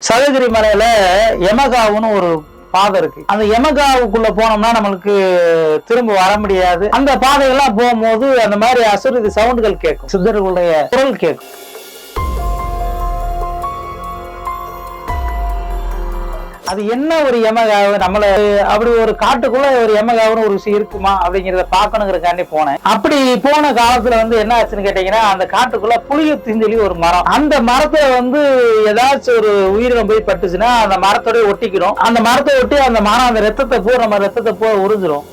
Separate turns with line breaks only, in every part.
சதுரகிரி மலையில யமகாவுன்னு ஒரு பாதை இருக்கு. அந்த யமகாவுக்குள்ள போனோம்னா நம்மளுக்கு திரும்ப வர முடியாது. அந்த பாதையெல்லாம் போகும்போது அந்த மாதிரி அசுரதி சவுண்டுகள் கேட்கும், சித்தர்களுடைய குரல் கேட்கும். அது என்ன ஒரு யமகாவு, நம்மள அப்படி ஒரு காட்டுக்குள்ள ஒரு யமகாவுன்னு ஒரு விஷயம் இருக்குமா அப்படிங்கிறத பாக்கணுங்கிறதுக்காண்டி போனேன். அப்படி போன காலத்துல என்ன ஆச்சுன்னு கேட்டீங்கன்னா, அந்த காட்டுக்குள்ள புளியத்தின்னு சொல்லி ஒரு மரம், அந்த மரத்துல ஏதாச்சும் ஒரு உயிரினம் போய் பட்டுச்சுன்னா அந்த மரத்தோட ஒட்டிக்கிறோம். அந்த மரத்தை ஒட்டி அந்த மரம் அந்த ரத்தத்தை நம்ம ரத்தத்தை உறிஞ்சிரும்.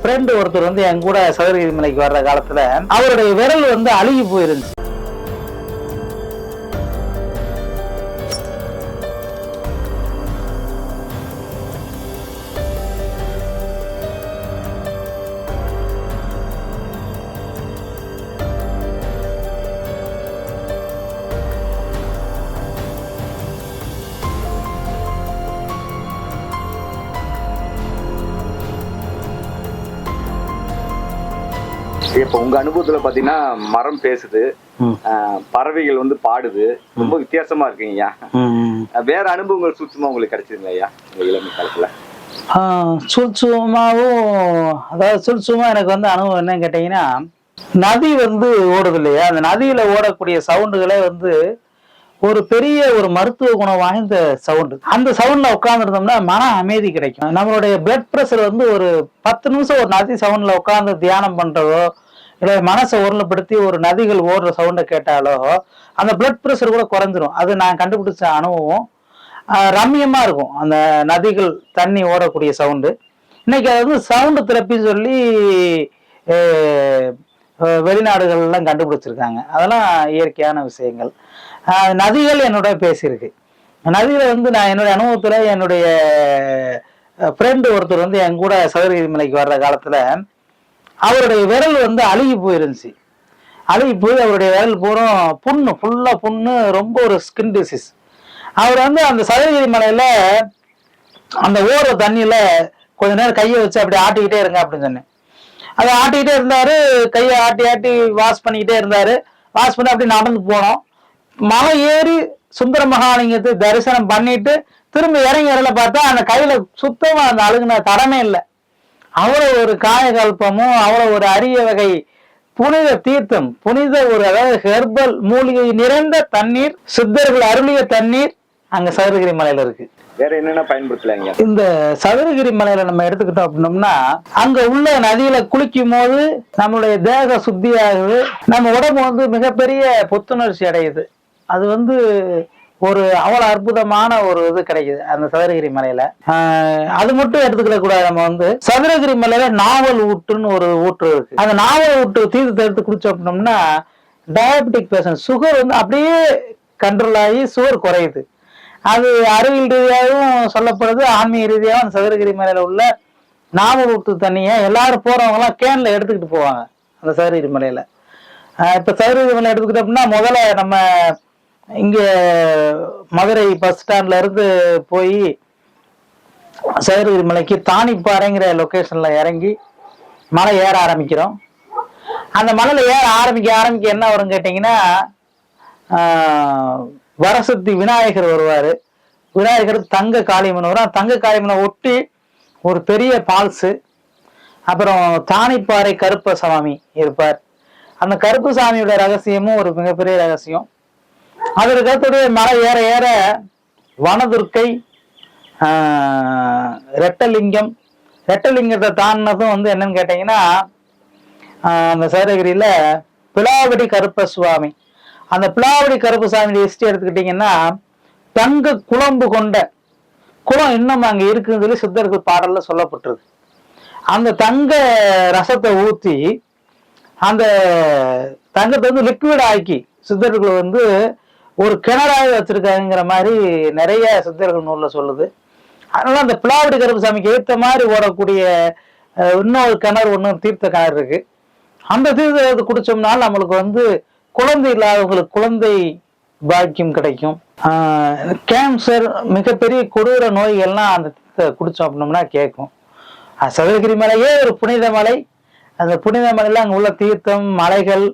ஃப்ரெண்ட் ஒருத்தர் என் கூட சதுரகிரி மலைக்கு வர்ற காலத்துல அவருடைய விரல் அழுகி போயிருந்துச்சு.
இப்ப உங்க அனுபவத்துல பாத்தீங்கன்னா மரம் பேசுது, பறவைகள் பாடுது, ரொம்ப வித்தியாசமா இருக்குங்கய்யா. வேற அனுபவங்கள் சூட்சமா உங்களுக்கு கிடைச்சதுங்களா ஐயா உங்க இளமை காலத்துல?
சூட்சமாவும், அதாவது சூட்சமா எனக்கு அனுபவம் என்னன்னு கேட்டீங்கன்னா, நதி ஓடுது இல்லையா, அந்த நதியில ஓடக்கூடிய சவுண்டுகளே ஒரு பெரிய ஒரு மருத்துவ குணம் வாய்ந்த சவுண்டு. அந்த சவுண்ட்ல உட்கார்ந்துருந்தோம்னா மன அமைதி கிடைக்கும். நம்மளுடைய பிளட் பிரஷர் ஒரு 10 நிமிஷம் ஒரு நதி சவுண்ட்ல உட்கார்ந்து தியானம் பண்றதோ, இல்ல மனசை ஒருநிலைப்படுத்தி ஒரு நதிகள் ஓடுற சவுண்டை கேட்டாலோ அந்த பிளட் பிரஷர் கூட குறைஞ்சிரும். அது நான் கண்டுபிடிச்ச அனுபவம். ரம்மியமா இருக்கும் அந்த நதிகள் தண்ணி ஓடக்கூடிய சவுண்டு. இன்னைக்கு அது சவுண்டு தெரப்பின்னு சொல்லி வெளிநாடுகள்லாம் கண்டுபிடிச்சிருக்காங்க. அதெல்லாம் இயற்கையான விஷயங்கள். நதிகள் என்னோட பேசியிருக்கு. நதியில நான் என்னுடைய அனுபவத்துல என்னுடைய ஃப்ரெண்டு ஒருத்தர் என் கூட சதுரகிரி மலைக்கு வர்ற காலத்துல அவருடைய விரல் அழுகி போயிருந்துச்சு. அழுகி போய் அவருடைய விரல் பூரா புண்ணு, ஃபுல்லா புண்ணு, ரொம்ப ஒரு ஸ்கின் டிசீஸ். அவர் அந்த சதுரகிரி மலையில அந்த ஓர தண்ணியில கொஞ்ச நேரம் கையை வச்சு அப்படி ஆட்டிக்கிட்டே இருங்க அப்படின்னு சொன்னேன். அதை ஆட்டிக்கிட்டே இருந்தாரு, கையை ஆட்டி ஆட்டி வாஷ் பண்ணிக்கிட்டே இருந்தாரு. வாஷ் பண்ணி அப்படி நடந்து போனோம். மலை ஏறி சுந்தர மகாலிங்கத்தை தரிசனம் பண்ணிட்டு திரும்ப இறங்கி வரல பார்த்தா அந்த கையில சுத்தமா அந்த அழுகுன தரமே இல்லை. அவ்வளவு ஒரு காயகல்பமும், அவ்வளவு ஒரு அரிய வகை புனித தீர்த்தம், புனித அதாவது ஹெர்பல் மூலிகை நிறைந்த தண்ணீர், சித்தர்கள் அருளிய தண்ணீர் அங்க சதுரகிரி மலையில இருக்கு.
வேற என்னென்ன பயன்படுத்தலாங்க?
இந்த சதுரகிரி மலையில நம்ம எடுத்துக்கிட்டோம் அப்படின்னோம்னா, அங்க உள்ள நதியில குளிக்கும் போது நம்மளுடைய தேக சுத்தியாகுது, நம்ம உடம்பு மிகப்பெரிய புத்துணர்ச்சி அடையுது. அது ஒரு அவ்வளவு அற்புதமான ஒரு இது கிடைக்குது அந்த சதுரகிரி மலையில. அது மட்டும் எடுத்துக்கிட கூடாது. நம்ம சதுரகிரி மலையில நாவல் ஊட்டுன்னு ஒரு ஊற்று இருக்கு. அந்த நாவல் ஊட்டு தீர்த்தத்தை எடுத்து குடிச்சோம் அப்படின்னோம்னா டயபெட்டிக் பேஷண்ட் சுகர் அப்படியே கண்ட்ரோல் ஆகி சுகர் குறையுது. அது அறிவியல் ரீதியாகவும் சொல்லப்படுது, ஆன்மீக ரீதியாகவும் அந்த சதுரகிரி மலையில உள்ள நாவல் ஊட்டு தண்ணியை எல்லாரும் போறவங்க எல்லாம் கேன்ல எடுத்துக்கிட்டு போவாங்க அந்த சதுரகிரி மலையில. இப்ப சதுரகிரி மலை எடுத்துக்கிட்டோம் அப்படின்னா, முதல்ல நம்ம இங்க மதுரை பஸ் ஸ்டாண்ட்ல இருந்து போய் சதுரகிரி மலைக்கு தானிப்பாறைங்கிற லொகேஷன்ல இறங்கி மலை ஏற ஆரம்பிக்கிறோம். அந்த மலையில ஏற ஆரம்பிக்க என்ன வரும் கேட்டீங்கன்னா, வரசக்தி விநாயகர் வருவாரு. விநாயகர் தங்க காளியம்மன் வரும். தங்க காளியம்மனை ஒட்டி ஒரு பெரிய பால்ஸு, அப்புறம் தானிப்பாறை கருப்பசாமி இருப்பார். அந்த கருப்பசாமியோட ரகசியமும் ஒரு மிகப்பெரிய ரகசியம். அதற்கு அடுத்தது மலை ஏற ஏற வனதுர்க்கை, ரெட்டலிங்கம். ரெட்டலிங்கத்தை தாண்டினதும் என்னன்னு கேட்டீங்கன்னா, அந்த சதுரகிரியில பிலாவடி கருப்பசுவாமி. அந்த பிலாவடி கருப்பசாமி ஹிஸ்டரி எடுத்துக்கிட்டீங்கன்னா, தங்க குழம்பு கொண்ட குளம் இன்னும் அங்க இருக்குன்னு சொல்லி சித்தர்கள் பாடல்ல சொல்லப்பட்டிருக்கு. அந்த தங்க ரசத்தை ஊத்தி அந்த தங்கத்தை லிக்விட் ஆக்கி சித்தர்கள் ஒரு கிணறாக வச்சிருக்காங்கிற மாதிரி நிறைய சித்தர்கள் நூல்ல சொல்லுது. அதனால அந்த பிலாவடி கருப்பசாமிக்கு ஏற்ற மாதிரி ஓடக்கூடிய இன்னொரு கிணறு தீர்த்த கிணறு இருக்கு. அந்த தீர்த்தத்தை குடிச்சோம்னால நம்மளுக்கு குழந்தை இல்லாதவங்களுக்கு குழந்தை பாக்கியம் கிடைக்கும். கேன்சர், மிகப்பெரிய கொடூர நோய்கள்லாம் அந்த தீர்த்த குடிச்சோம் அப்படின்னோம்னா கேட்கும். சதுரகிரி மலையே ஒரு புனித மலை. அந்த புனித மலையில அங்க உள்ள தீர்த்தம், மலைகள்,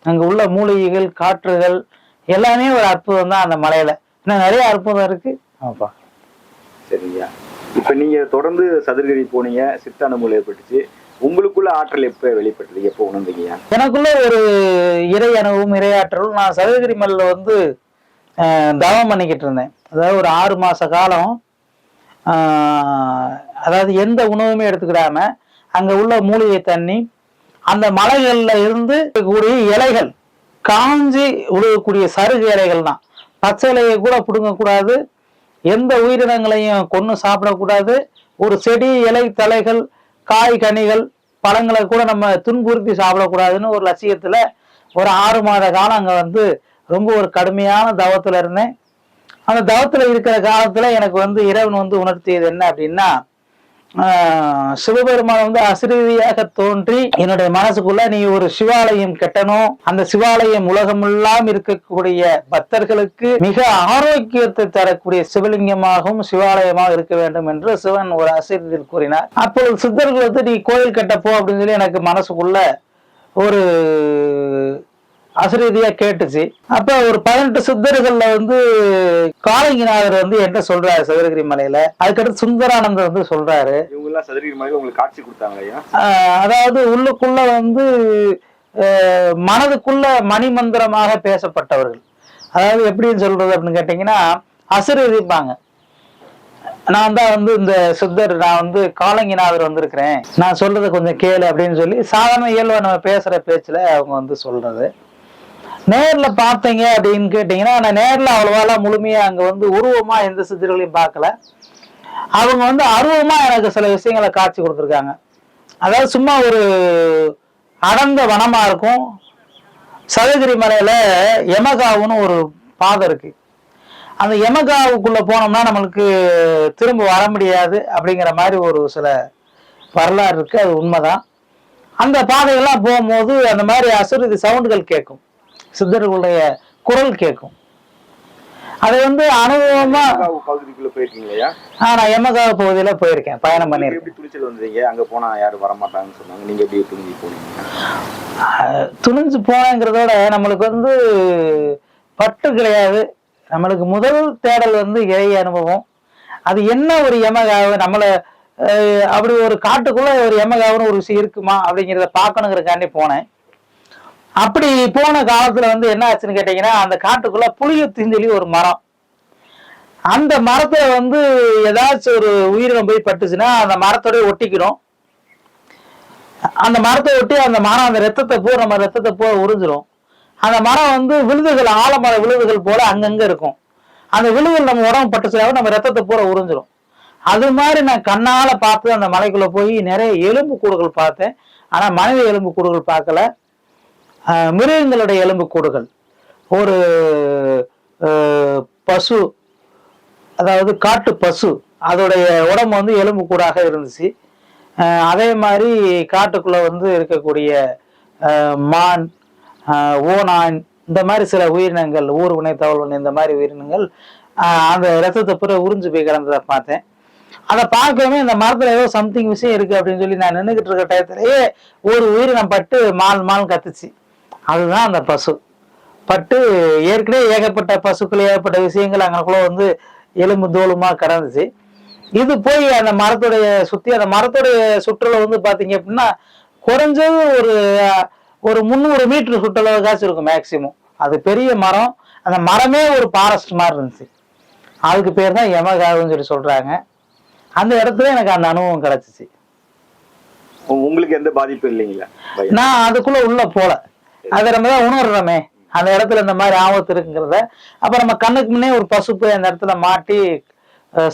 அங்க உள்ள மூலிகைகள், காற்றுகள் எல்லாமே ஒரு அற்புதம் தான் அந்த மலையில. இன்னும் நிறைய அற்புதம் இருக்கு. ஆமாப்பா.
சரிங்கய்யா. இப்ப நீங்க தொடர்ந்து சதுரகிரி போனீங்க, சித்த அனுபவம் ஏற்பட்டுச்சு. உங்களுக்குள்ள ஆற்றல் எப்ப வெளிப்பட்டது, எப்போ உணர்ந்தீங்கய்யா?
எனக்குள்ள ஒரு இறை அனுபவம், இறையாற்றல். நான் சதுரகிரி மலையில வந்து தவம் பண்ணிக்கிட்டு இருந்தேன். அதாவது ஒரு 6 மாச காலம் அதாவது எந்த உணவுமே எடுத்துக்கிடாம அங்க உள்ள மூலிகை தண்ணி, அந்த மலைகள்ல இருந்து கூடிய இலைகள், காஞ்சி உழுகக்கூடிய சருகு இலைகள் தான். பச்சை இலையை கூட பிடுங்கக்கூடாது, எந்த உயிரினங்களையும் கொன்று சாப்பிடக்கூடாது, ஒரு செடி இலை தலைகள் காய் கனிகள் பழங்களை கூட நம்ம துன்புறுத்தி சாப்பிடக்கூடாதுன்னு ஒரு லட்சியத்துல ஒரு 6 மாத காலம் அங்க வந்து ரொம்ப ஒரு கடுமையான தவத்துல இருந்தேன். அந்த தவத்துல இருக்கிற காலத்துல எனக்கு வந்து இறைவன் வந்து உணர்த்தியது என்ன அப்படின்னா, சிவபெருமான் வந்து அசிரீதியாக தோன்றி என்னுடைய மனசுக்குள்ள நீ ஒரு சிவாலயம் கட்டணும், அந்த சிவாலயம் உலகமெல்லாம் இருக்கக்கூடிய பக்தர்களுக்கு மிக ஆரோக்கியத்தை தரக்கூடிய சிவலிங்கமாகவும் சிவாலயமாக இருக்க வேண்டும் என்று சிவன் ஒரு அசிரீதியில் கூறினார். அப்பொழுது சித்தர்கள் வந்து நீ கோயில் கட்டப்போ அப்படின்னு சொல்லி எனக்கு மனசுக்குள்ள ஒரு அசரீதியா கேட்டுச்சு. அப்ப ஒரு 18 சித்தர்கள்ல வந்து காலங்கிநாதர் வந்து என்கிட்ட சொல்றாரு சதுரகிரி மலையில. அதுக்கடுத்து சுந்தரானந்தர் வந்து சொல்றாரு.
இவங்க எல்லாம் சதுரகிரி மலையில உங்களுக்கு காட்சி கொடுத்தாங்க.
அதாவது உள்ளுக்குள்ள வந்து மனதுக்குள்ள மணிமந்திரமாக பேசப்பட்டவர்கள். அதாவது எப்படின்னு சொல்றது அப்படின்னு கேட்டீங்கன்னா, அசரீதிப்பாங்க. நான் தான் வந்து இந்த சித்தர், நான் வந்து காலங்கிநாதர் வந்திருக்கிறேன், நான் சொல்றதை கொஞ்சம் கேளு அப்படின்னு சொல்லி சாதாரண இயல்பா நம்ம பேசுற பேச்சுல அவங்க வந்து சொல்றது. நேர்ல பார்த்தீங்க அப்படின்னு கேட்டீங்கன்னா, நான் நேர்ல அவ்வளவா முழுமையா அங்க வந்து உருவமா எந்த சித்தர்களையும் பார்க்கல. அவங்க வந்து அருவமா எனக்கு சில விஷயங்களை காட்சி கொடுத்துருக்காங்க. அதாவது சும்மா ஒரு அடர்ந்த வனமா இருக்கும். சதுரகிரி மலையில யமகாவுன்னு ஒரு பாதை இருக்கு. அந்த யமகாவுக்குள்ள போனோம்னா நம்மளுக்கு திரும்ப வர முடியாது அப்படிங்கிற மாதிரி ஒரு சில வரலாறு இருக்கு. அது உண்மைதான். அந்த பாதைகள்லாம் போகும்போது அந்த மாதிரி அசுரதி சவுண்டுகள் கேட்கும், சித்தர்களுடைய குரல் கேட்கும். அது வந்து அனுபவமா.
பகுதிக்குள்ள போயிருக்கீங்களா?
நான் யமகாவ் பகுதியில போயிருக்கேன், பயணம் பண்ணிருக்கேன்.
எப்படி துணிச்சல் வந்தீங்க? அங்க போனா யாரும் வரமாட்டாங்கன்னு சொன்னாங்க, நீங்க எப்படி துணிஞ்சு போனீங்க?
துணிஞ்சு போனேங்கிறதோட நம்மளுக்கு வந்து பற்று கிடையாது. நம்மளுக்கு முதல் தேடல் வந்து இறை அனுபவம். அது என்ன ஒரு யமகாவு, நம்மள அப்படி ஒரு காட்டுக்குள்ள ஒரு யமகாவுன்னு ஒரு விஷயம் இருக்குமா அப்படிங்கிறத பார்க்கணுங்கிறதுக்காண்டி போனேன். அப்படி போன காலத்துல வந்து என்ன ஆச்சுன்னு கேட்டீங்கன்னா, அந்த காட்டுக்குள்ள புளியத்தின்னு சொல்லி ஒரு மரம், அந்த மரத்துல வந்து ஏதாச்சும் ஒரு உயிரினம் போய் பட்டுச்சுன்னா அந்த மரத்தோடய ஒட்டிக்கிறோம். அந்த மரத்தை ஒட்டி அந்த மரம் அந்த நம்ம ரத்தத்தை போல உறிஞ்சிரும். அந்த மரம் வந்து விழுதுகள், ஆலமர விழுதுகள் போல அங்கங்க இருக்கும். அந்த விழுதுகள் நம்ம உடம்பு பட்டுச்சுனாலும் நம்ம ரத்தத்தை போல உறிஞ்சிரும். அது மாதிரி நான் கண்ணால பார்த்து அந்த மலைக்குள்ள போய் நிறைய எலும்பு கூடுகள் பார்த்தேன். ஆனா மனித எலும்பு கூடுகள் பார்க்கல, மிருகங்களுடைய எலும்பு கூடுகள். ஒரு பசு, அதாவது காட்டு பசு, அதோடைய உடம்பு வந்து எலும்பு கூடாக இருந்துச்சு. அதே மாதிரி காட்டுக்குள்ள வந்து இருக்கக்கூடிய மான், ஓனான், இந்த மாதிரி சில உயிரினங்கள், ஊர்வனை, தவழ்வனை, இந்த மாதிரி உயிரினங்கள் அந்த ரத்தத்தை பூரா உறிஞ்சு போய் கிடந்ததை பார்த்தேன். அதை பார்க்கவே இந்த மரத்துல ஏதோ சம்திங் விஷயம் இருக்கு அப்படின்னு சொல்லி நான் நின்றுகிட்டு இருக்க டயத்திலேயே ஒரு உயிரினம் பட்டு மால் கத்துச்சு. அதுதான் அந்த பசு பட்டு. ஏற்கனவே ஏகப்பட்ட பசுக்கள், ஏகப்பட்ட விஷயங்கள் அங்கக்குள்ள வந்து எலும்பு தோலுமா கிடந்துச்சு. இது போய் அந்த மரத்துடைய சுத்தி, அந்த மரத்துடைய சுற்றுலா வந்து பாத்தீங்க அப்படின்னா குறைஞ்சது ஒரு 300 மீட்டர் சுற்றளவுக்காச்சும் இருக்கும் மேக்சிமம். அது பெரிய மரம். அந்த மரமே ஒரு ஃபாரஸ்ட் மாதிரி இருந்துச்சு. அதுக்கு பேர் தான் யமகாவுன்னு சொல்லி சொல்றாங்க. அந்த இடத்துல எனக்கு அந்த அனுபவம் கிடைச்சிச்சு.
உங்களுக்கு எந்த பாதிப்பும் இல்லைங்களா?
நான் அதுக்குள்ள உள்ள போல, அதை நம்ம தான் உணர்றோமே அந்த இடத்துல இந்த மாதிரி ஆபத்து இருக்குங்கிறத. அப்ப நம்ம கண்ணுக்கு முன்னே ஒரு பசு போய் அந்த இடத்துல மாட்டி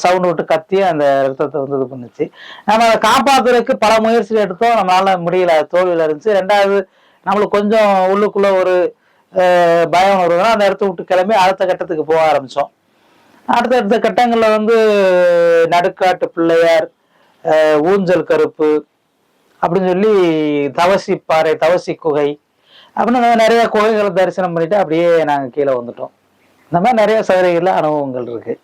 சவுண்ட் விட்டு கத்தி அந்த ரத்தத்தை வந்து இது பண்ணுச்சு. நம்ம அதை காப்பாத்துறதுக்கு பல முயற்சிகள் எடுத்தோம், நம்மளால முடியல, தோல்வியில இருந்துச்சு. ரெண்டாவது நம்மளுக்கு கொஞ்சம் உள்ளுக்குள்ள ஒரு பயம் வருதுன்னா அந்த இடத்த விட்டு கிளம்பி அடுத்த கட்டத்துக்கு போக ஆரம்பிச்சோம். அடுத்த கட்டங்கள்ல வந்து நடுக்காட்டு பிள்ளையார், ஊஞ்சல் கருப்பு அப்படின்னு சொல்லி தவசி பாறை, தவசி குகை அப்படின்னு நிறைய குகைகளை தரிசனம் பண்ணிட்டு அப்படியே நாங்கள் கீழே வந்துட்டோம். இந்த மாதிரி நிறைய சதுரகிரில அனுபவங்கள் இருக்கு.